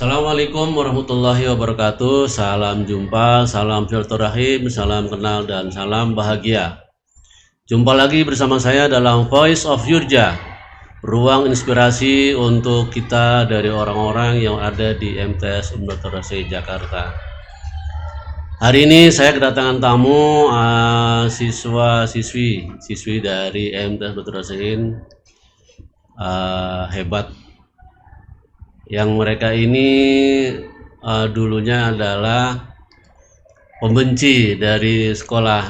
Assalamualaikum warahmatullahi wabarakatuh. Salam jumpa, salam silaturahim, salam kenal dan salam bahagia. Jumpa lagi bersama saya dalam Voice of Yurja, ruang inspirasi untuk kita dari orang-orang yang ada di MTS Dr. Jakarta. Hari ini saya kedatangan tamu siswi dari MTS Dr. Hebat. Yang mereka ini dulunya adalah pembenci dari sekolah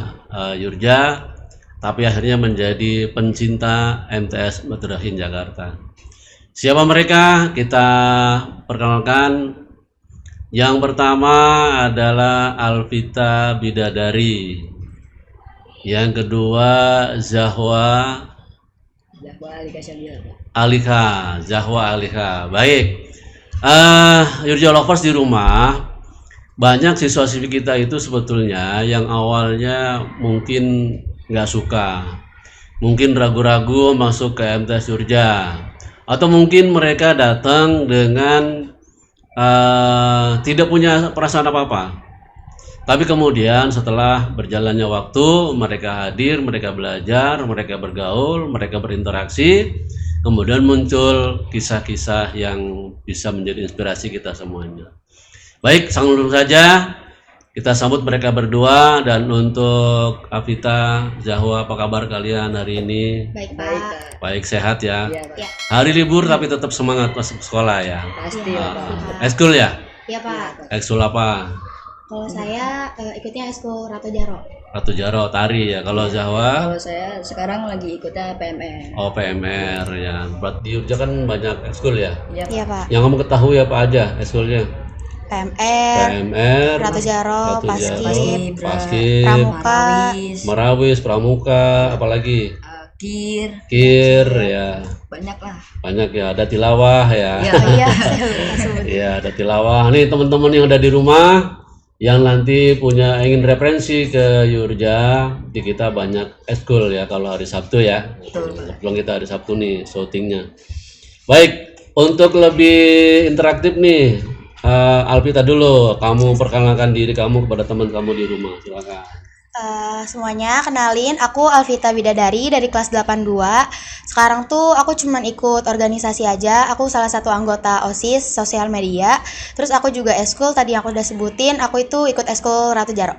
Yurja, tapi akhirnya menjadi pencinta MTS Madrahin Jakarta. Siapa mereka? Kita perkenalkan. Yang pertama adalah Alvita Bidadari. Yang kedua Zahwa Alika. Baik. Yurja Lovers di rumah, banyak siswa-siswi kita itu sebetulnya yang awalnya mungkin nggak suka, mungkin ragu-ragu masuk ke MTS Yurja, atau mungkin mereka datang dengan tidak punya perasaan apa-apa. Tapi kemudian setelah berjalannya waktu, mereka hadir, mereka belajar, mereka bergaul, mereka berinteraksi, kemudian muncul kisah-kisah yang bisa menjadi inspirasi kita semuanya. Baik, langsung saja kita sambut mereka berdua. Dan untuk Alvita, Zahwa, apa kabar kalian hari ini? Baik, Pak. Baik, sehat ya? Ya. Hari libur tapi tetap semangat masuk sekolah ya? Pasti, Pak. Ekskul ya? Iya, Pak. Ekskul apa? Kalau saya ikutnya ekskul Ratu Jaro. Ratu Jaro, tari ya. Kalau Zahwa? Kalau saya sekarang lagi ikutnya PMR. Oh, PMR ya. Berarti di Yogyakarta kan banyak ekskul ya? Iya, Pak. Yang kamu ketahui apa aja ekskulnya? PMR, Ratu Jaro, Paskib, Pramuka, Marawis, Pramuka, apalagi? Kir ya. Banyak lah. Banyak ya, ada tilawah ya. Iya. Iya, ada tilawah. Nih teman-teman yang ada di rumah yang nanti punya ingin referensi ke Yurja, di kita banyak ekskul ya kalau hari Sabtu ya. Belum kita hari Sabtu nih syutingnya. Baik, untuk lebih interaktif nih, Alvita dulu, kamu perkenalkan diri kamu kepada teman kamu di rumah, silakan. Semuanya kenalin, aku Alvita Bidadari dari kelas 82. Sekarang tuh aku cuman ikut organisasi aja. Aku salah satu anggota OSIS sosial media. Terus aku juga ekskul, tadi aku udah sebutin, aku itu ikut ekskul Ratu Jaro.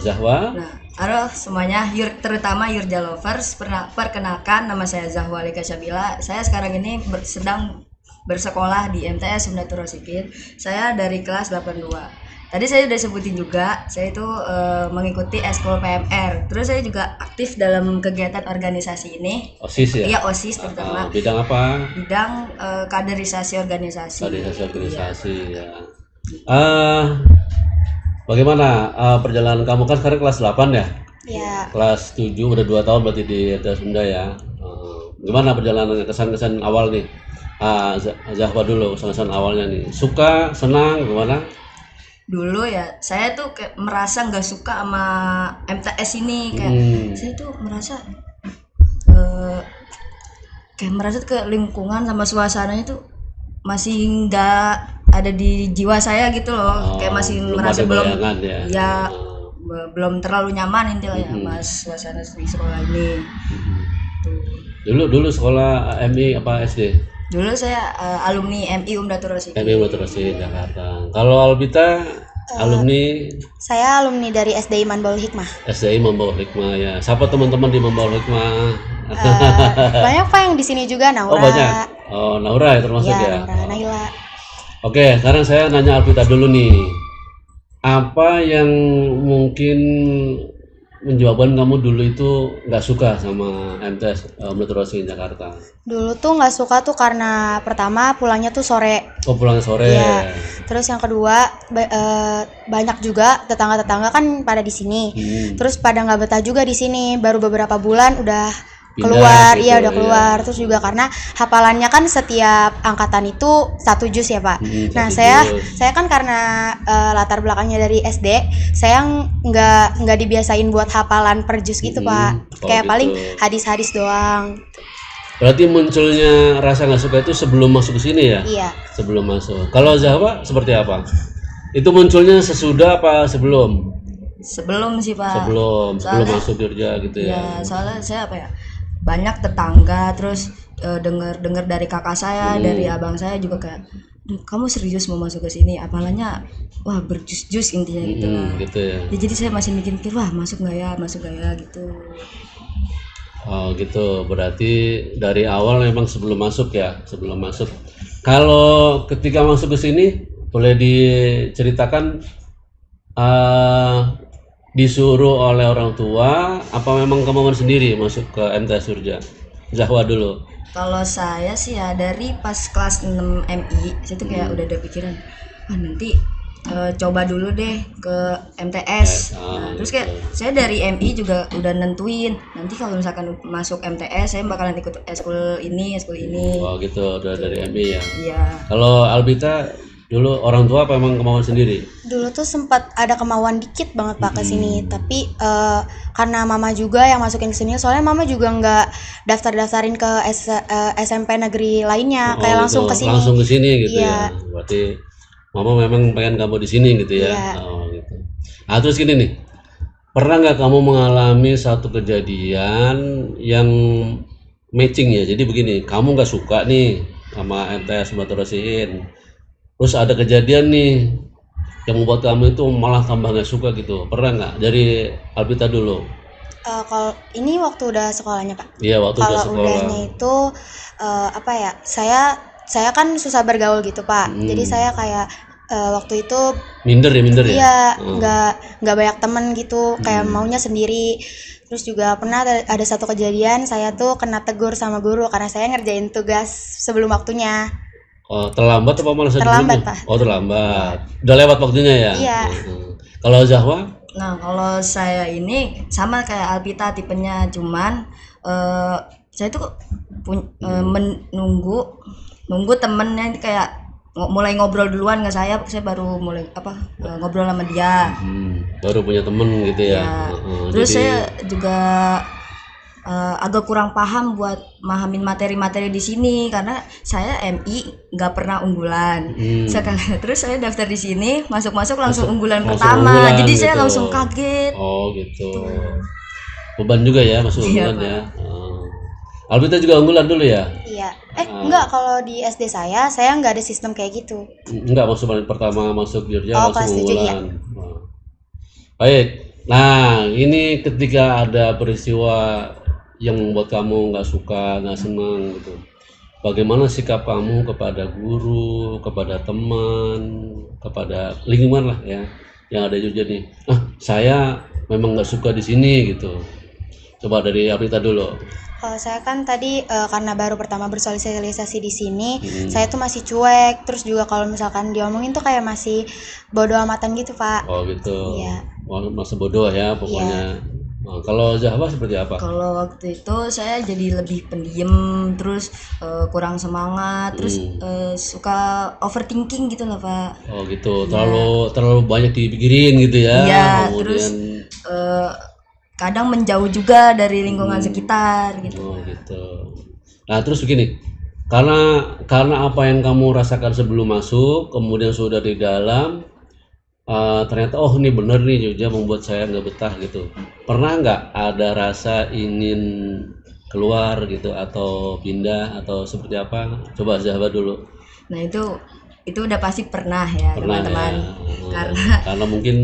Zahwa? Nah, halo semuanya, terutama Yurja Lovers. Perkenalkan, nama saya Zahwa Alika. Saya sekarang ini sedang bersekolah di MTS Sundatul Rosikid. Saya dari kelas 82. Tadi saya udah sebutin juga, saya itu mengikuti ekskul PMR. Terus saya juga aktif dalam kegiatan organisasi ini. OSIS ya? Iya, OSIS terutama. Bidang apa? Bidang kaderisasi organisasi. Kaderisasi organisasi ya. Bagaimana perjalanan kamu, kan sekarang kelas 8 ya? Iya. Kelas 7 udah 2 tahun berarti di MTS Sunda ya. Gimana perjalanan kesan-kesan awal nih? Zahwa dulu, kesan-kesan awalnya nih. Suka, senang, gimana? Dulu ya saya tuh kayak merasa nggak suka sama MTS ini, kayak saya tuh merasa ke lingkungan sama suasananya tuh masih nggak ada di jiwa saya gitu loh. Kayak masih merasa belum terlalu nyaman intinya ya mas suasana di sekolah ini. Dulu sekolah MI apa SD? Dulu saya alumni MI Umdatul Rosikid. MI Umdatul Rosikid Jakarta. Kalau Alvita alumni? Saya alumni dari SDI Manbaul Hikmah. SDI Manbaul Hikmah ya. Siapa teman-teman di Manbaul Hikmah? Banyak Pak yang di sini juga, Naura. Oh banyak. Oh Naura ya termasuk ya. Naura, Naila. Oke, sekarang saya nanya Alvita dulu nih. Apa yang mungkin menjawabkan kamu dulu itu nggak suka sama MTS Umdatul Rosikid Jakarta? Dulu tuh nggak suka tuh karena pertama pulangnya tuh sore. Oh pulang sore. Iya. Terus yang kedua banyak juga tetangga-tetangga kan pada di sini. Terus pada nggak betah juga di sini. Baru beberapa bulan udah keluar, gitu, iya udah keluar. Terus juga karena hafalannya kan setiap angkatan itu 1 juz ya Pak. Nah saya kan karena latar belakangnya dari SD, saya nggak dibiasain buat hafalan per juz gitu Pak. Kayak gitu. Paling hadis-hadis doang. Berarti munculnya rasa nggak suka itu sebelum masuk ke sini ya? Iya. Sebelum masuk. Kalau Zahwa seperti apa? Itu munculnya sesudah apa sebelum? Sebelum sih Pak. Sebelum Soalnya- masuk Jogja gitu ya. Ya soalnya saya apa ya, banyak tetangga, terus dengar dari kakak saya, dari abang saya juga kayak, "Duh, kamu serius mau masuk ke sini? Apalanya wah berjus-jus intinya gitu lah." Gitu ya. Ya, jadi saya masih mikir wah masuk nggak ya gitu. Oh gitu. Berarti dari awal memang sebelum masuk ya, sebelum masuk. Kalau ketika masuk ke sini boleh diceritakan disuruh oleh orang tua apa memang kemauan sendiri masuk ke MTS Surja? Zahwa dulu. Kalau saya sih ya dari pas kelas 6 MI, saya tuh kayak udah ada pikiran, wah nanti coba dulu deh ke MTS. Nah, terus kayak saya dari MI juga udah nentuin nanti kalau misalkan masuk MTS saya bakalan ikut eskul ini. Oh gitu, udah dari MI ya. Iya. Kalau Albita dulu orang tua apa memang kemauan sendiri? Dulu tuh sempat ada kemauan dikit banget Pak ke sini, tapi karena mama juga yang masukin ke sini, soalnya mama juga nggak daftarin ke SMP negeri lainnya, kayak langsung gitu. ke sini. Langsung ke sini gitu Iya. ya. Berarti mama memang pengen kamu di sini gitu ya. Iya. Oh gitu. Ah terus gini nih. Pernah nggak kamu mengalami satu kejadian yang matching ya? Jadi begini, kamu nggak suka nih sama MTS Baturasiin. Terus ada kejadian nih yang membuat kamu itu malah tambah nggak suka gitu. Pernah nggak? Dari Albita dulu. Kalau ini waktu udah sekolahnya Pak. Iya, waktu udah Kalau sekolah. udahnya itu apa ya? Saya kan susah bergaul gitu Pak. Jadi saya kayak waktu itu Minder ya? iya nggak banyak temen gitu, kayak maunya sendiri. Terus juga pernah ada satu kejadian saya tuh kena tegur sama guru karena saya ngerjain tugas sebelum waktunya. Oh, terlambat apa malah Terlambat, sebelumnya? Pak. Oh, terlambat. Udah lewat waktunya ya? Iya. Kalau Zahwa? Nah kalau saya ini sama kayak Alpita tipenya, cuman saya tuh nunggu temennya kayak mulai ngobrol duluan ke saya baru mulai ngobrol sama dia. Baru punya temen gitu ya? Ya. Terus Jadi, saya juga agak kurang paham buat mahamin materi-materi di sini karena saya MI nggak pernah unggulan. Terus saya daftar di sini masuk langsung unggulan langsung pertama. unggulan Jadi saya gitu. langsung kaget. Oh gitu. Beban juga ya masuk Iya, unggulan ya? Albita juga unggulan dulu ya? Iya. Enggak, kalau di SD saya nggak ada sistem kayak gitu. Enggak, maksud pertama masuk Jogja Oh, langsung kelas 7, unggulan. Oh. Baik. Nah, ini ketika ada peristiwa yang membuat kamu nggak suka, nggak senang gitu. Bagaimana sikap kamu kepada guru, kepada teman, kepada lingkungan lah ya yang ada di Jogja nih? Saya memang nggak suka di sini gitu. Coba dari Aprita dulu. Kalau saya kan tadi karena baru pertama bersosialisasi di sini, saya tuh masih cuek. Terus juga kalau misalkan diomongin tuh kayak masih bodo amatan gitu, Pak. Oh gitu. Iya. Masa bodoh ya pokoknya. Nah, kalau Zahwa seperti apa? Kalau waktu itu saya jadi lebih pendiam, terus kurang semangat, terus suka overthinking gitu lah Pak. Oh gitu. Terlalu banyak dipikirin gitu ya. Iya, Kemudian terus kadang menjauh juga dari lingkungan sekitar gitu. oh gitu. Nah, terus begini. Karena apa yang kamu rasakan sebelum masuk, kemudian sudah di dalam ternyata ini bener nih Jogja membuat saya nggak betah gitu. Pernah nggak ada rasa ingin keluar gitu atau pindah atau seperti apa? Coba Zahwa dulu. Nah itu udah pasti pernah ya Pernah teman-teman. ya. Karena mungkin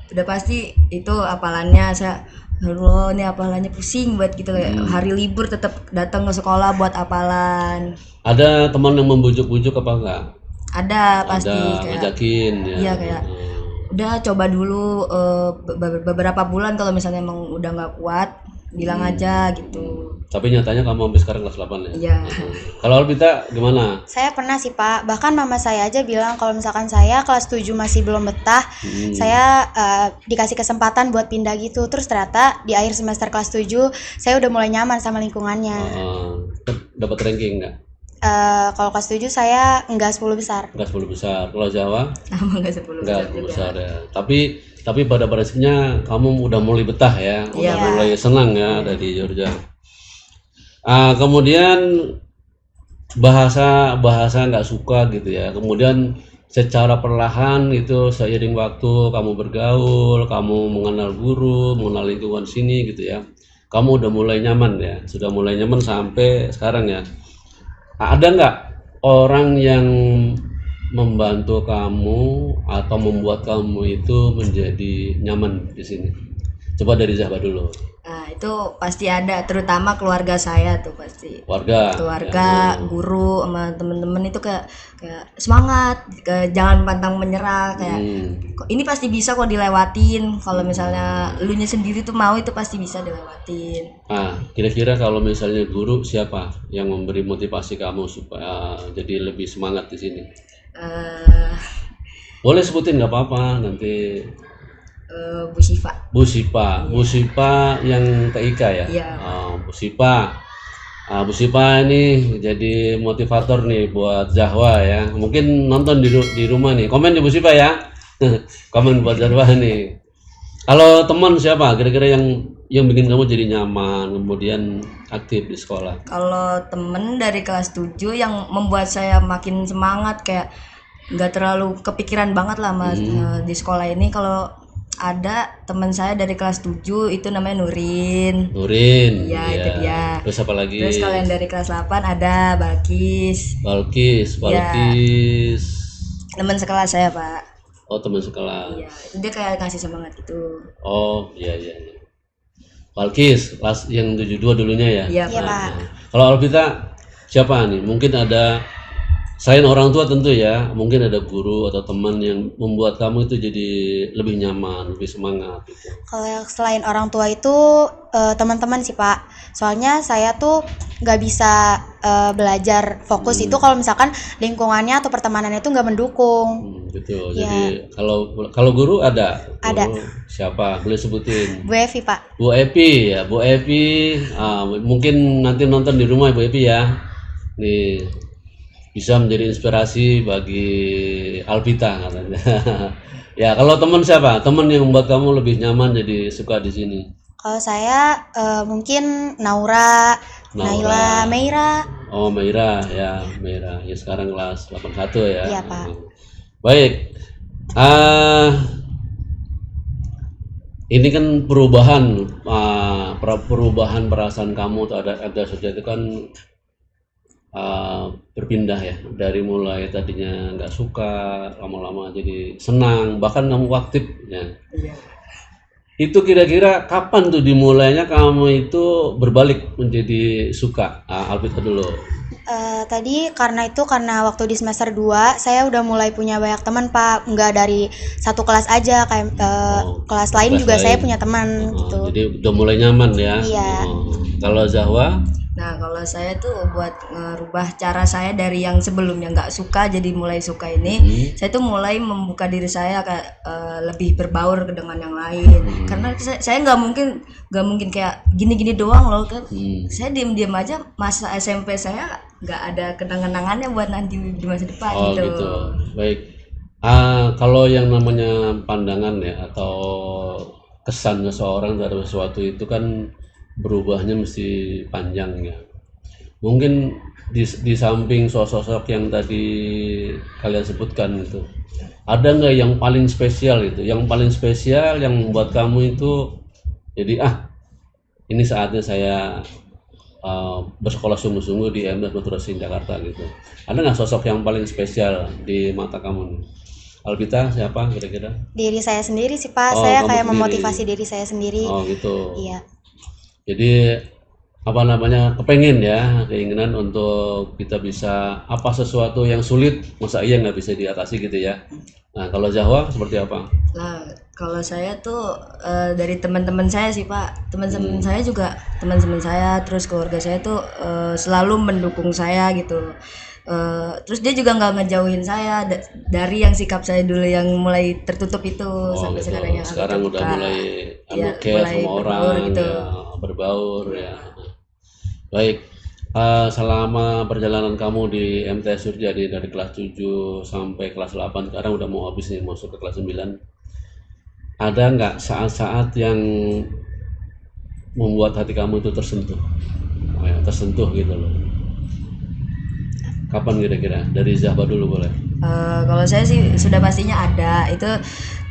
udah pasti itu apalannya saya, aduh ini apalannya pusing buat gitu kayak hari libur tetap datang ke sekolah buat apalan. ada teman yang membujuk-bujuk apa enggak? Ada pasti Ada kayak ngajakin ya. iya kayak udah coba dulu beberapa bulan kalau misalnya emang udah nggak kuat bilang aja gitu. Tapi nyatanya kamu sampai sekarang kelas 8 ya? Iya. Kalau Albita gimana? Saya pernah sih Pak, bahkan mama saya aja bilang kalau misalkan saya kelas 7 masih belum betah, saya dikasih kesempatan buat pindah gitu. Terus ternyata di akhir semester kelas 7 saya udah mulai nyaman sama lingkungannya. Dapat ranking nggak? Kalau kelas 7 saya enggak 10 besar. Enggak 10 besar. Kalau Jawa? Sama nggak 10 Enggak besar 10 juga. besar ya. Tapi pada prinsipnya kamu udah mulai betah ya, udah Iya, mulai senang ya ada di Jogja. Kemudian bahasa nggak suka gitu ya. Kemudian secara perlahan itu seiring waktu kamu bergaul, kamu mengenal guru, mengenal lingkungan sini gitu ya. Kamu udah mulai nyaman ya, sudah mulai nyaman sampai sekarang ya. Ada nggak orang yang membantu kamu atau membuat kamu itu menjadi nyaman di sini? Coba dari Zahba dulu. Nah, itu pasti ada, terutama keluarga saya tuh pasti. Keluarga, guru, sama temen-temen itu kayak semangat, jangan pantang menyerah, kayak kok ini pasti bisa kok dilewatin. Kalau misalnya elunya sendiri tuh mau, itu pasti bisa dilewatin. Kira-kira kalau misalnya guru siapa yang memberi motivasi kamu supaya jadi lebih semangat di sini? Eh, Boleh sebutin nggak apa-apa nanti. Bu Syifa. Bu Sipa yang TIK ya? Iya. Bu Sipa. Bu Sipa ini jadi motivator nih buat Zahwa ya. Mungkin nonton di rumah nih. Komen di Bu Sipa ya. Komen buat Zahwa nih. Kalau teman siapa kira-kira yang bikin kamu jadi nyaman, kemudian aktif di sekolah? Kalau temen dari kelas 7 yang membuat saya makin semangat, kayak nggak terlalu kepikiran banget lah mas di sekolah ini. Kalau ada teman saya dari kelas 7 itu namanya Nurin. Ya, itu dia. Terus apa lagi? Terus kalau yang dari kelas 8 ada Balkis. Ya. Teman sekelas saya, Pak. Oh, teman sekelas. Iya, itu dia kayak kasih semangat gitu. Oh, iya. Balkis, kelas yang 72 dulunya ya? Iya, Iya, Pak. Pak. Kalau Alvita, siapa nih? Mungkin ada, selain orang tua tentu ya, mungkin ada guru atau teman yang membuat kamu itu jadi lebih nyaman, lebih semangat gitu. Kalau yang selain orang tua itu teman-teman sih Pak. Soalnya saya tuh nggak bisa belajar fokus itu kalau misalkan lingkungannya atau pertemanannya itu nggak mendukung. Gitu. Ya. Jadi kalau guru ada? Ada. Guru siapa? Boleh sebutin? Bu Evi Pak. Bu Epi ya, Bu Epi. Mungkin nanti nonton di rumah Bu Epi ya. Nih bisa menjadi inspirasi bagi Alvita katanya. Ya, kalau teman siapa? Teman yang membuat kamu lebih nyaman jadi suka di sini? Kalau saya mungkin Naura, Naila, Meira. Oh, Meira ya, Meira. Ya sekarang kelas 81 ya. Iya, Pak. Baik. Ini kan perubahan perasaan kamu terhadap ada saja itu kan berpindah ya, dari mulai tadinya nggak suka, lama-lama jadi senang, bahkan kamu aktif ya. Iya. Itu kira-kira kapan tuh dimulainya kamu itu berbalik menjadi suka? Alvita dulu. Karena waktu di semester 2 saya udah mulai punya banyak teman Pak, nggak dari satu kelas aja, kayak kelas lain kelas juga lain. saya punya teman gitu. Jadi udah mulai nyaman ya. Iya. Kalau Zahwa? Nah, kalau saya tuh buat ngerubah cara saya dari yang sebelumnya nggak suka jadi mulai suka ini, saya tuh mulai membuka diri saya kayak lebih berbaur dengan yang lain. Karena saya nggak mungkin kayak gini-gini doang loh kan. Saya diam-diam aja, masa SMP saya nggak ada kenang-kenangannya buat nanti di masa depan Oh gitu. gitu. Baik. Kalau yang namanya pandangan ya atau kesan seseorang terhadap sesuatu itu kan berubahnya mesti panjang ya. Mungkin di samping sosok yang tadi kalian sebutkan itu, ada nggak yang paling spesial itu? Yang paling spesial yang membuat kamu itu jadi ini saatnya saya bersekolah sungguh-sungguh di MTS Motorasi Jakarta gitu. Ada nggak sosok yang paling spesial di mata kamu nih? Alvita siapa kira-kira? Diri saya sendiri sih Pak, Oh, saya kamu kayak sendiri. memotivasi diri saya sendiri. Oh gitu. Iya. Jadi kepengen ya, keinginan untuk kita bisa sesuatu yang sulit masa iya nggak bisa diatasi gitu ya. Nah kalau Zahwa seperti apa? Nah, kalau saya tuh dari teman-teman saya sih Pak, teman-teman saya juga, teman-teman saya terus keluarga saya tuh selalu mendukung saya gitu. Terus dia juga nggak ngejauhin saya dari yang sikap saya dulu yang mulai tertutup itu sampai Gitu. sekarang yang aku Sekarang udah terbuka. mulai Iya, care mulai sama berbaur orang gitu. ya, berbaur ya. Baik. Selama perjalanan kamu di MTS Surjadi dari kelas 7 sampai kelas 8, sekarang udah mau habis nih, masuk ke kelas 9. Ada nggak saat-saat yang membuat hati kamu itu tersentuh? ya, tersentuh gitu loh? Kapan kira-kira? Dari Zahba dulu boleh. Kalau saya sih sudah pastinya ada, itu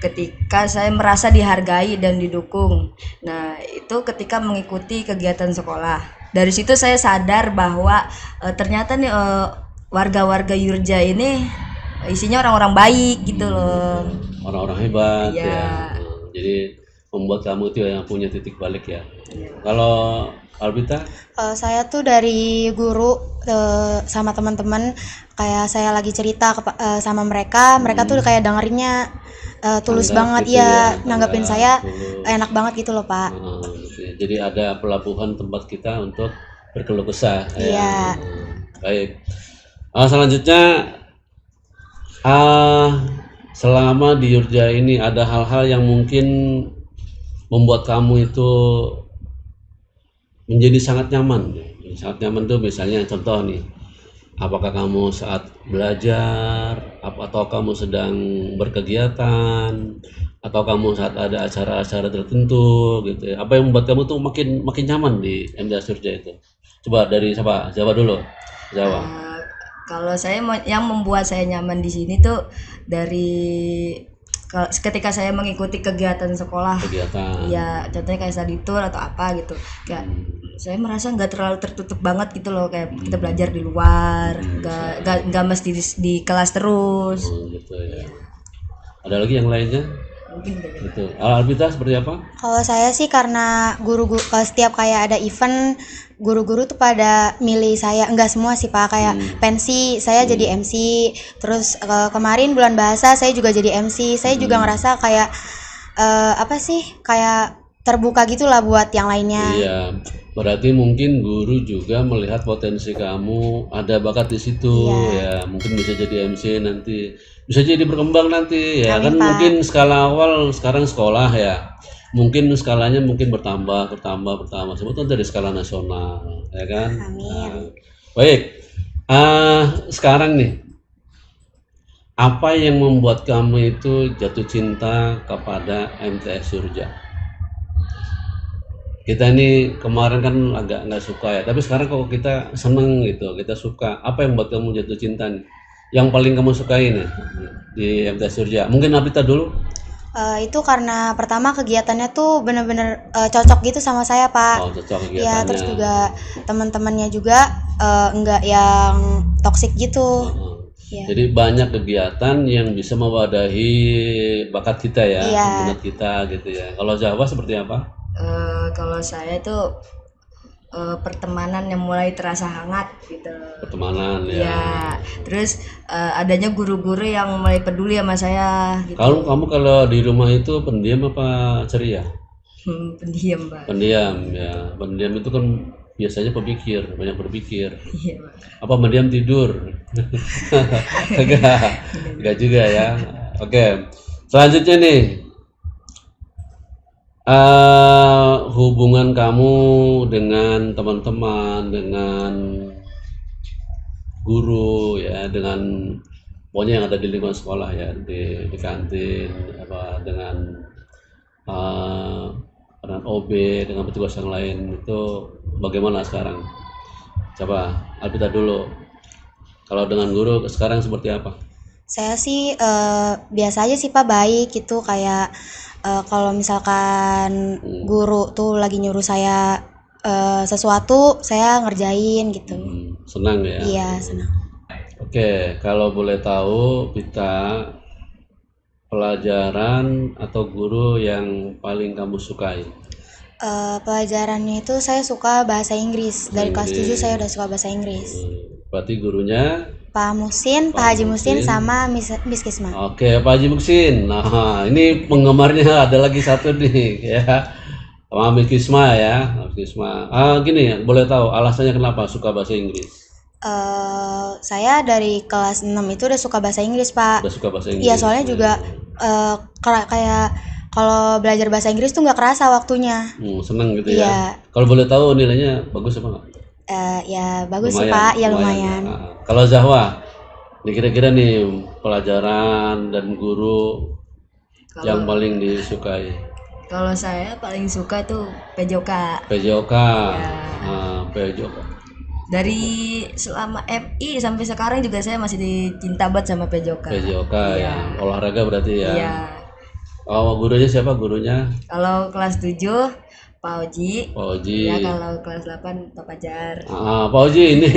ketika saya merasa dihargai dan didukung. Nah, itu ketika mengikuti kegiatan sekolah. Dari situ saya sadar bahwa ternyata nih warga-warga Yurja ini isinya orang-orang baik gitu loh. Orang-orang hebat Iya. ya. Jadi membuat kamu itu yang punya titik balik ya. Kalau Albita? Saya tuh dari guru sama teman-teman, kayak saya lagi cerita sama mereka, mereka tuh kayak dengerinnya tulus Tanggap banget gitu ya, ya, nanggapin tanggap, saya tulus. enak banget gitu loh Pak. Gitu ya. Jadi ada pelabuhan tempat kita untuk berkeluh kesah. Ya. Iya. Baik. Selanjutnya, selama di Yurja ini ada hal-hal yang mungkin membuat kamu itu menjadi sangat nyaman. Sangat nyaman tuh misalnya contoh nih, apakah kamu saat belajar, atau kamu sedang berkegiatan, atau kamu saat ada acara-acara tertentu gitu ya. Apa yang membuat kamu tuh makin nyaman di MTS Yurja itu? Coba dari siapa? Jawa dulu. Jawa. Kalau saya yang membuat saya nyaman di sini tuh dari ketika saya mengikuti kegiatan sekolah. Kegiatan. Ya, contohnya kayak study tour atau apa gitu. Kayak saya merasa nggak terlalu tertutup banget gitu loh, kayak kita belajar di luar, nggak mesti di kelas terus. Gitu ya. Ada lagi yang lainnya? Mungkin kayak Gitu. Albita seperti apa? Kalau saya sih karena guru-guru setiap kayak ada event, guru-guru tuh pada milih saya, enggak semua sih Pak, kayak pensi saya jadi MC, terus kemarin bulan bahasa saya juga jadi MC. Saya juga ngerasa kayak apa sih, kayak terbuka gitulah buat yang lainnya. Iya, berarti mungkin guru juga melihat potensi kamu, ada bakat di situ ya, mungkin bisa jadi MC nanti, bisa jadi berkembang nanti ya. Amin, Kan Pak. mungkin skala awal sekarang sekolah ya, mungkin skalanya mungkin bertambah sebetulnya dari skala nasional ya kan. Amin. Nah, baik, sekarang nih, apa yang membuat kamu itu jatuh cinta kepada MTS Yurja? Kita ini kemarin kan agak nggak suka ya, tapi sekarang kok kita seneng gitu, kita suka. Apa yang membuat kamu jatuh cinta nih? Yang paling kamu sukai nih di MTS Yurja? Mungkin Albita dulu. Itu karena pertama kegiatannya tuh bener-bener cocok gitu sama saya Pak. Oh, cocok kegiatannya. Ya, terus juga teman-temannya juga enggak yang toksik gitu. Iya. Jadi banyak kegiatan yang bisa mewadahi bakat kita ya, Iya. minat kita gitu ya. Kalau Jawa seperti apa? kalau saya tuh pertemanan yang mulai terasa hangat gitu. Pertemanan ya. Ya, terus adanya guru-guru yang mulai peduli sama saya gitu. Kamu kalau di rumah itu pendiam apa ceria? Pendiam, Mbak. Pendiam ya. Pendiam itu kan biasanya pemikir, banyak berpikir. Iya, Mbak. Apa mendiam tidur? Enggak juga ya. Oke, selanjutnya nih, hubungan kamu dengan teman-teman, dengan guru ya, dengan pokoknya yang ada di lingkungan sekolah ya, di kantin, apa dengan OB, dengan petugas yang lain itu bagaimana sekarang? Coba Albita dulu. Kalau dengan guru sekarang seperti apa? Saya sih biasa aja sih Pak, baik gitu, kayak kalau misalkan guru tuh lagi nyuruh saya sesuatu, saya ngerjain gitu. Senang ya? Iya, senang. Oke, kalau boleh tahu Pita, pelajaran atau guru yang paling kamu sukai? Pelajarannya itu saya suka bahasa Inggris. Dari kelas 7 saya udah suka bahasa Inggris. Berarti gurunya Pak Musin, Pak Haji Musin, sama Miss Kisma. Oke, Pak Haji Muksin. Nah, ini penggemarnya ada lagi satu nih ya. Sama Miss Kisma ya, Miss Kisma. Gini, boleh tahu alasannya kenapa suka bahasa Inggris? Saya dari kelas 6 itu udah suka bahasa Inggris, Pak. Udah suka bahasa Inggris. Iya, soalnya juga kayak kalau belajar bahasa Inggris tuh nggak kerasa waktunya. Seneng gitu ya. Iya. Kalau boleh tahu nilainya bagus apa enggak? Ya bagus sih Pak, ya lumayan. Nah, kalau Zahwa, kira-kira nih pelajaran dan guru yang paling disukai? Kalau saya paling suka tuh PJOK. PJOK. PJOK? Dari selama MI sampai sekarang juga saya masih dicinta banget sama PJOK. PJOK Iya. ya, olahraga berarti ya. Iya. Oh, gurunya siapa gurunya? Kalau kelas 7 Pak Oji. Pak Oji. Ya, kalau kelas 8 Pak Pajar. Pak Oji ini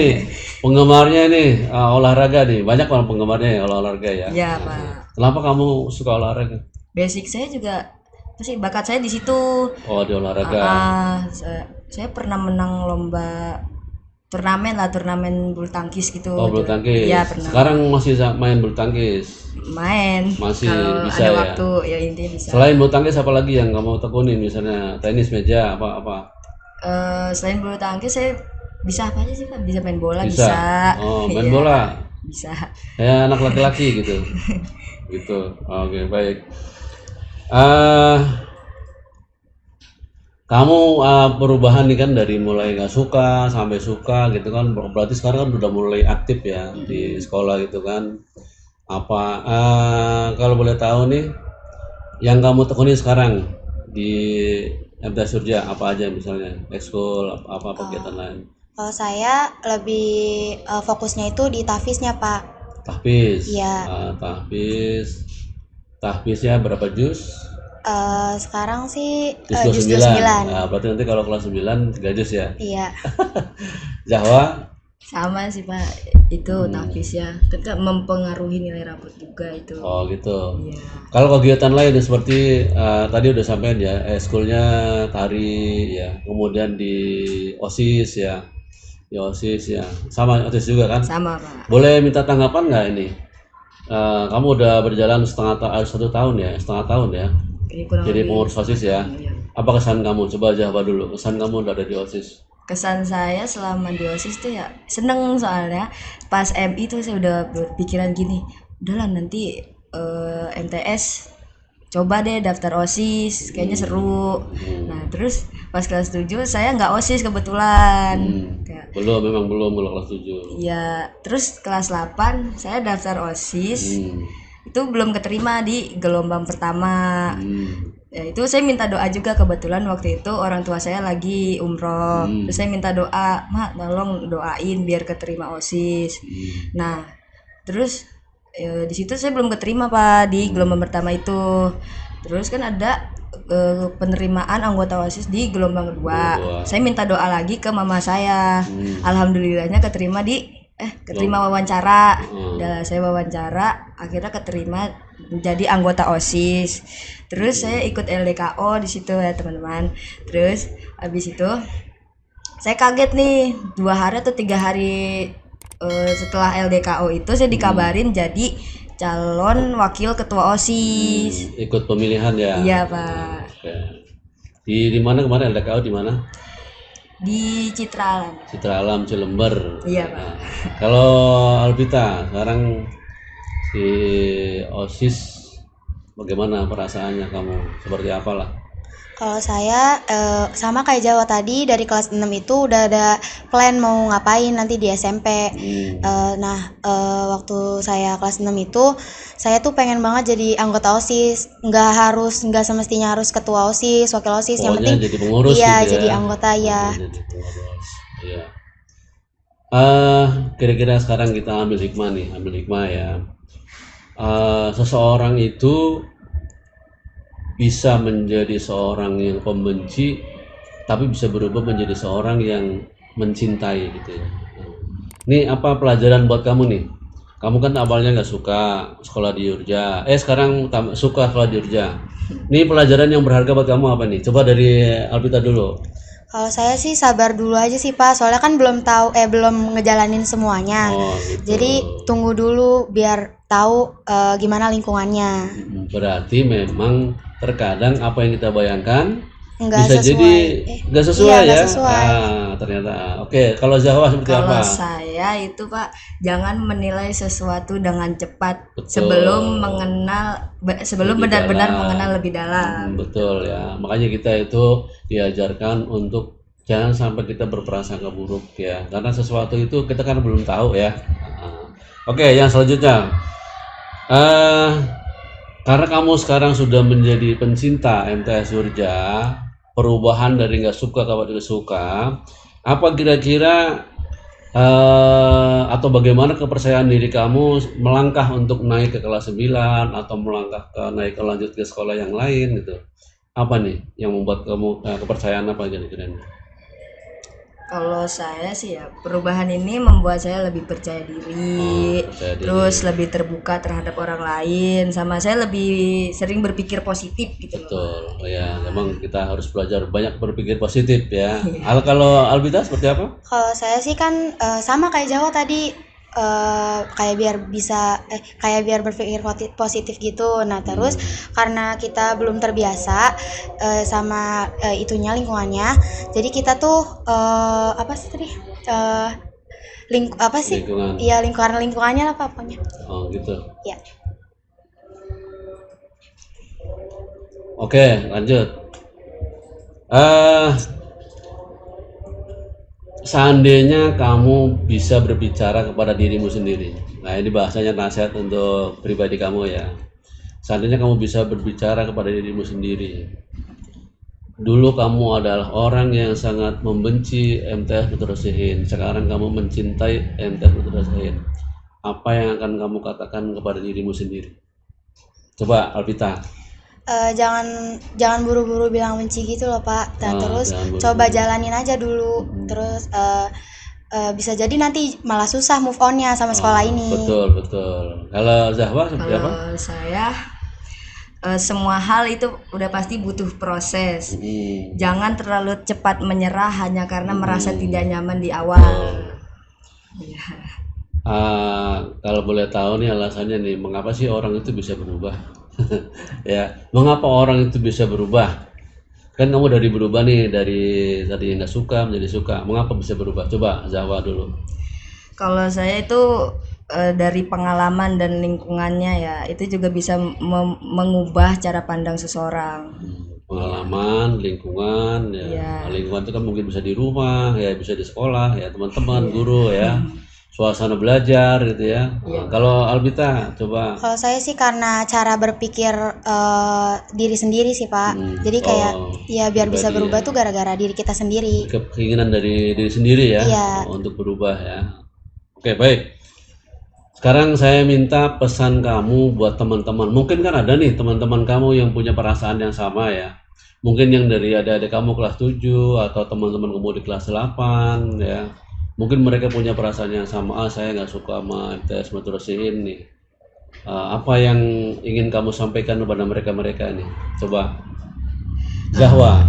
penggemarnya nih olahraga nih, banyak orang penggemarnya ya olahraga ya. Iya, Pak. Kenapa kamu suka olahraga? Basic saya juga pasti bakat saya di situ. Oh, di olahraga. Saya pernah menang lomba turnamen bulu tangkis gitu. Oh, bulu tangkis. Iya, pernah. Sekarang masih main bulu tangkis? Main. Masih kalau bisa ada ya? waktu ya intinya bisa. Selain bulu tangkis apa lagi yang kamu tekuni? Misalnya tenis meja apa? Selain bulu tangkis saya bisa apa aja sih Pak? Bisa main bola Bisa. bisa. Oh, main Iya, bola. bisa. Ya, anak laki-laki gitu. Gitu. Oke, baik. Kamu perubahan nih kan dari mulai nggak suka sampai suka gitu kan, berarti sekarang kan udah mulai aktif ya di sekolah gitu kan. Apa kalau boleh tahu nih yang kamu tekuni sekarang di MTS Surja apa aja, misalnya ekskul apa kegiatan lain? Kalau saya lebih fokusnya itu di tahfiznya, Pak. Tahfiz. Iya. Tahfiznya berapa juz? Sekarang sih Juz juz 9. 9. Nah, berarti nanti kalau kelas 9 3 juz ya. Iya. Jawa Sama sih Pak. Itu tahfiz ya. Kan mempengaruhi nilai rapot juga itu. oh gitu. Iya. Kalau kegiatan lain seperti tadi udah sampein ya, ekskulnya tari ya, kemudian di OSIS ya. Di OSIS ya. Sama OSIS juga kan? Sama Pak. Boleh minta tanggapan nggak ini? Kamu udah berjalan setengah tahun ya? Ini kurang Jadi lebih. pengurus OSIS ya. Iya. Apa kesan kamu? Coba jawab dulu. Kesan kamu udah ada di OSIS. Kesan saya selama di OSIS tuh ya seneng, soalnya pas MI tuh saya udah berpikiran gini, udahlah nanti MTS coba deh daftar OSIS, kayaknya seru. Nah terus pas kelas 7 saya nggak OSIS kebetulan. Kayak, Memang belum kalau kelas 7. ya terus kelas 8 saya daftar OSIS, itu belum keterima di gelombang pertama. Ya itu saya minta doa juga, kebetulan waktu itu orang tua saya lagi umroh. Terus saya minta doa, Mak tolong doain biar keterima OSIS. Nah terus di situ saya belum keterima Pak di gelombang pertama itu. Terus kan ada penerimaan anggota OSIS di gelombang kedua. Saya minta doa lagi ke mama saya. Alhamdulillahnya keterima keterima wawancara. Udah saya wawancara, akhirnya keterima menjadi anggota OSIS. Terus saya ikut LDKO di situ ya teman-teman. Terus habis itu saya kaget nih 2 hari atau 3 hari setelah LDKO itu saya dikabarin jadi calon wakil ketua OSIS. Ikut pemilihan ya? Iya Pak. Oke. Di mana kemarin LDKO di mana? Di Citra Alam. Citra Alam Cilember. Iya Pak. Nah, kalau Alvita sekarang di OSIS bagaimana perasaannya kamu? Seperti apalah? Kalau saya sama kayak Jawa tadi, dari kelas 6 itu udah ada plan mau ngapain nanti di SMP. Waktu saya kelas 6 itu saya tuh pengen banget jadi anggota OSIS. Nggak semestinya harus ketua OSIS, wakil OSIS. Yang penting jadi pengurus iya, gitu ya? jadi anggota ya. Jadi pengurus. Iya. Kira-kira sekarang kita ambil hikmah ya. Seseorang itu bisa menjadi seorang yang pembenci, tapi bisa berubah menjadi seorang yang mencintai gitu ya. Ini apa pelajaran buat kamu nih? Kamu kan awalnya nggak suka sekolah di Yurja, sekarang suka sekolah di Yurja. Ini pelajaran yang berharga buat kamu apa nih? Coba dari Alvita dulu. Kalau saya sih sabar dulu aja sih Pak, soalnya kan belum ngejalanin semuanya. Gitu. Jadi tunggu dulu biar tahu gimana lingkungannya. Berarti memang terkadang apa yang kita bayangkan Nggak bisa sesuai. jadi nggak sesuai Iya, ya. nggak sesuai. Ternyata. Oke, kalau Jawa seperti Kalau apa? saya itu Pak, jangan menilai sesuatu dengan cepat. Betul. sebelum Lebih benar-benar dalam. mengenal lebih dalam. Betul ya. Makanya kita itu diajarkan untuk jangan sampai kita berprasangka buruk ya. Karena sesuatu itu kita kan belum tahu ya. Oke, yang selanjutnya. Karena kamu sekarang sudah menjadi pencinta MTS Surja, perubahan dari nggak suka ke suka, Apa kira-kira atau bagaimana kepercayaan diri kamu melangkah untuk naik ke kelas 9 atau melangkah naik ke lanjut ke sekolah yang lain gitu? Apa nih yang membuat kamu kepercayaan apa kira-kira? Kalau saya sih ya, perubahan ini membuat saya lebih percaya diri, Percaya diri. terus lebih terbuka terhadap orang lain, sama saya lebih sering berpikir positif gitu loh. Betul. Ya, memang kita harus belajar banyak berpikir positif ya. Kalau Albita seperti apa? Kalau saya sih kan sama kayak Jawa tadi, kayak biar berpikir positif gitu. Nah terus karena kita belum terbiasa sama itunya lingkungannya, jadi kita tuh apa sih tadi apa sih? Lingkungan. Iya, lingkungannya lah pokoknya. Oh gitu. Ya. Oke, lanjut. Seandainya kamu bisa berbicara kepada dirimu sendiri. Nah, ini bahasanya nasihat untuk pribadi kamu ya. Seandainya kamu bisa berbicara kepada dirimu sendiri. Dulu kamu adalah orang yang sangat membenci MTS Putra Sihin. Sekarang kamu mencintai MTS Putra Sihin. Apa yang akan kamu katakan kepada dirimu sendiri? Coba Alvita. Jangan buru-buru bilang benci gitu loh Pak. Nah, terus coba jalanin aja dulu. Terus bisa jadi nanti malah susah move onnya sama sekolah ini. Betul. Kalau Zahwa seperti apa? Kalau saya semua hal itu udah pasti butuh proses. Jangan terlalu cepat menyerah hanya karena merasa tidak nyaman di awal. Ya. Kalau boleh tahu nih alasannya nih, mengapa sih orang itu bisa berubah? Ya, mengapa orang itu bisa berubah? Kan kamu dari berubah nih, dari tadi nggak suka menjadi suka. Mengapa bisa berubah? Coba Zahwa dulu. Kalau saya itu dari pengalaman dan lingkungannya ya, itu juga bisa mengubah cara pandang seseorang. Pengalaman, lingkungan, ya. Lingkungan itu kan mungkin bisa di rumah, ya bisa di sekolah, ya teman-teman, guru, ya. Suasana belajar gitu ya. Kalau Albita coba. Kalau saya sih karena cara berpikir diri sendiri sih Pak. Jadi kayak ya biar bisa berubah tuh gara-gara diri kita sendiri. Keinginan dari diri sendiri ya. Iya. Untuk berubah ya. Oke, baik. Sekarang saya minta pesan kamu buat teman-teman. Mungkin kan ada nih teman-teman kamu yang punya perasaan yang sama ya. Mungkin yang dari adik-adik kamu kelas 7 atau teman-teman kamu di kelas 8 ya. Mungkin mereka punya perasaan yang sama, saya nggak suka sama MTS Putra Sihin nih. Apa yang ingin kamu sampaikan kepada mereka nih? Coba Zahwa.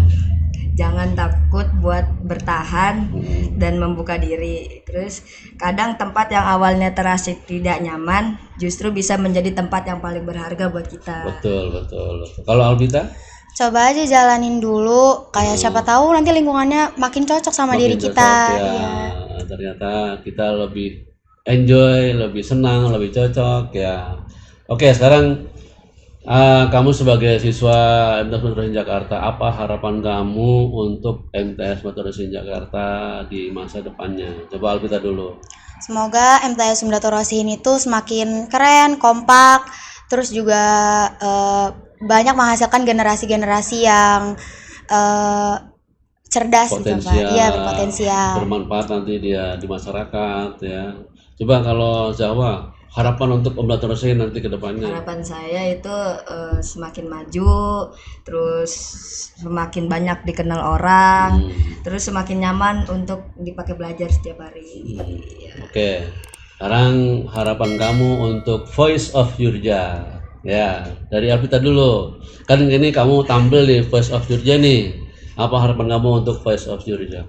Jangan takut buat bertahan dan membuka diri. Terus kadang tempat yang awalnya terasa tidak nyaman justru bisa menjadi tempat yang paling berharga buat kita. Betul. Kalau Albita? Coba aja jalanin dulu, kayak siapa tahu nanti lingkungannya makin cocok sama diri kita. Ya. Ternyata kita lebih enjoy, lebih senang, lebih cocok ya. Oke, sekarang kamu sebagai siswa MTS Putra Sihin Jakarta, apa harapan kamu untuk MTS Putra Sihin Jakarta di masa depannya? Coba Albita dulu. Semoga MTS Putra Sihin itu semakin keren, kompak, terus juga banyak menghasilkan generasi-generasi yang cerdas gitu Pak. Iya, berpotensial. Bermanfaat nanti dia di masyarakat ya. Coba kalau Zahwa, harapan untuk Putra Sihin nanti ke depannya. Harapan saya itu semakin maju, terus semakin banyak dikenal orang, terus semakin nyaman untuk dipakai belajar setiap hari. Oke. Sekarang harapan kamu untuk Voice of Yurja. Ya, dari Alvita dulu. Kan ini kamu tampil di Voice of Yurja nih. Apa harapan kamu untuk Voice of Yurja?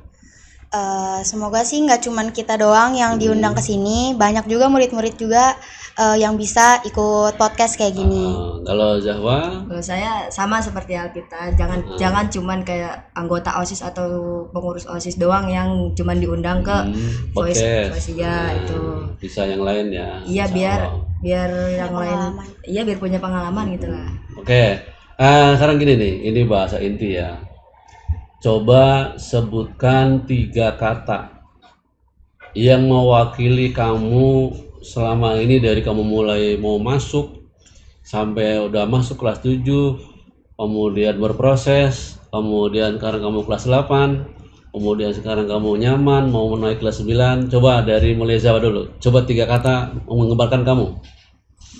Semoga sih nggak cuman kita doang yang diundang ke sini, banyak juga murid-murid juga yang bisa ikut podcast kayak gini. Kalau Zahwa? Kalau saya sama seperti Alvita, jangan cuman kayak anggota OSIS atau pengurus OSIS doang yang cuman diundang ke Voice ya itu. Bisa yang lain ya. Iya, biar yang lain, iya biar punya pengalaman gitu lah. Oke. Sekarang gini nih, ini bahasa inti ya. Coba sebutkan 3 kata yang mewakili kamu selama ini dari kamu mulai mau masuk sampai udah masuk kelas 7, kemudian berproses, kemudian sekarang kamu kelas 8. kemudian sekarang kamu nyaman mau naik kelas 9. Coba dari mulai Zawa dulu. Coba 3 kata menggambarkan kamu.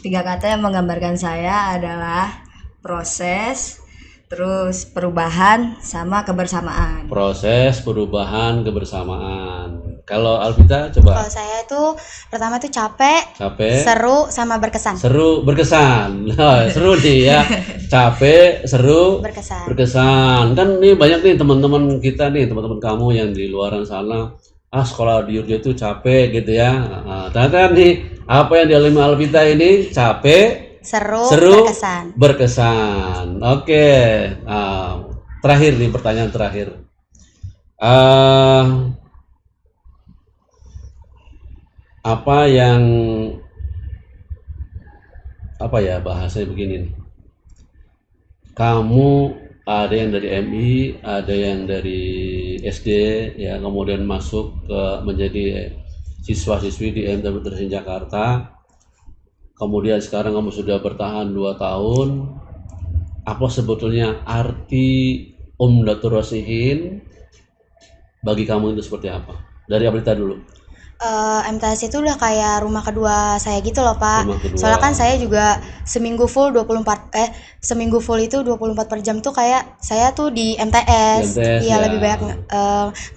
3 kata yang menggambarkan saya adalah proses, terus perubahan, sama kebersamaan. Proses, perubahan, kebersamaan. Kalau Alvita coba. Kalau saya itu pertama tuh capek, Capek, seru, sama berkesan. seru, berkesan. Nah, seru nih ya. Capek, seru, Berkesan. berkesan. Kan nih banyak nih teman-teman kita nih, teman-teman kamu yang di luaran sana. Sekolah di Yogyakarta itu capek gitu ya. Ternyata nih apa yang dialami Alvita ini capek, Seru, seru, berkesan. berkesan. Oke. Terakhir nih pertanyaan terakhir. Ah, apa yang apa ya bahasanya begini nih. Kamu ada yang dari MI, ada yang dari SD ya, kemudian masuk ke menjadi siswa-siswi di MTB Tersin Jakarta. Kemudian sekarang kamu sudah bertahan 2 tahun. Apa sebetulnya arti Umdatul Rosihin bagi kamu itu seperti apa? Dari Ablita dulu. MTS itu udah kayak rumah kedua saya gitu loh, Pak. Rumah kedua. Soalnya kan saya juga seminggu full itu 24 per jam tuh kayak saya tuh di MTS. Di MTS, Iya, ya. lebih banyak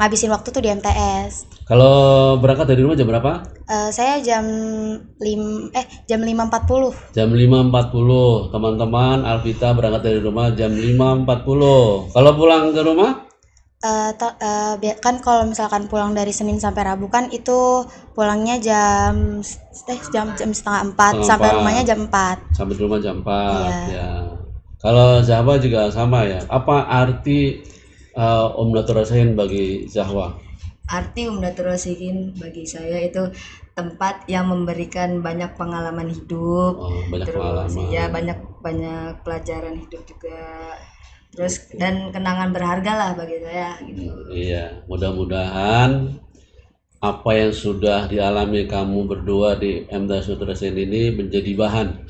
ngabisin waktu tuh di MTS. Kalau berangkat dari rumah jam berapa? Saya jam 5.40. Jam 5.40. Teman-teman, Alvita berangkat dari rumah jam 5.40. Kalau pulang ke rumah? Kan kalau misalkan pulang dari Senin sampai Rabu kan itu pulangnya jam setengah 4, sampai rumahnya jam 4. Sampai rumah jam 4. Iya. Ya. Kalau Zahwa juga sama ya. Apa arti Umdatul Rosihin bagi Zahwa? Arti Umdatul Rosihin bagi saya itu tempat yang memberikan banyak pengalaman hidup. Banyak Terus pengalaman. ya banyak pelajaran hidup juga. Terus dan kenangan berharga lah bagi saya gitu. Iya, mudah-mudahan apa yang sudah dialami kamu berdua di MTS Nutrisen ini menjadi bahan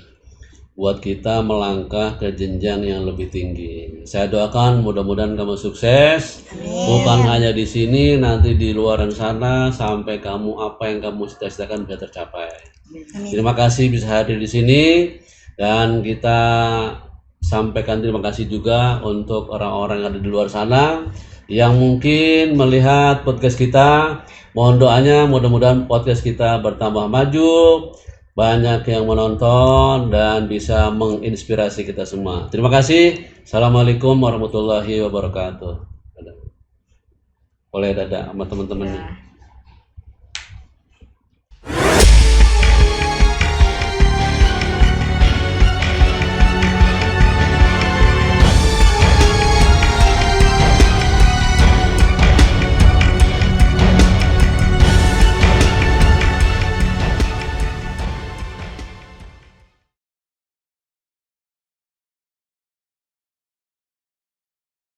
buat kita melangkah ke jenjang yang lebih tinggi. Saya doakan mudah-mudahan kamu sukses. Bukan hanya di sini, nanti di luaran sana sampai kamu apa yang kamu cita-citakan bisa tercapai. Terima kasih bisa hadir di sini, dan kita sampaikan terima kasih juga untuk orang-orang yang ada di luar sana yang mungkin melihat podcast kita. Mohon doanya mudah-mudahan podcast kita bertambah maju, banyak yang menonton dan bisa menginspirasi kita semua. Terima kasih. Assalamualaikum warahmatullahi wabarakatuh. Boleh dadah sama teman-temannya.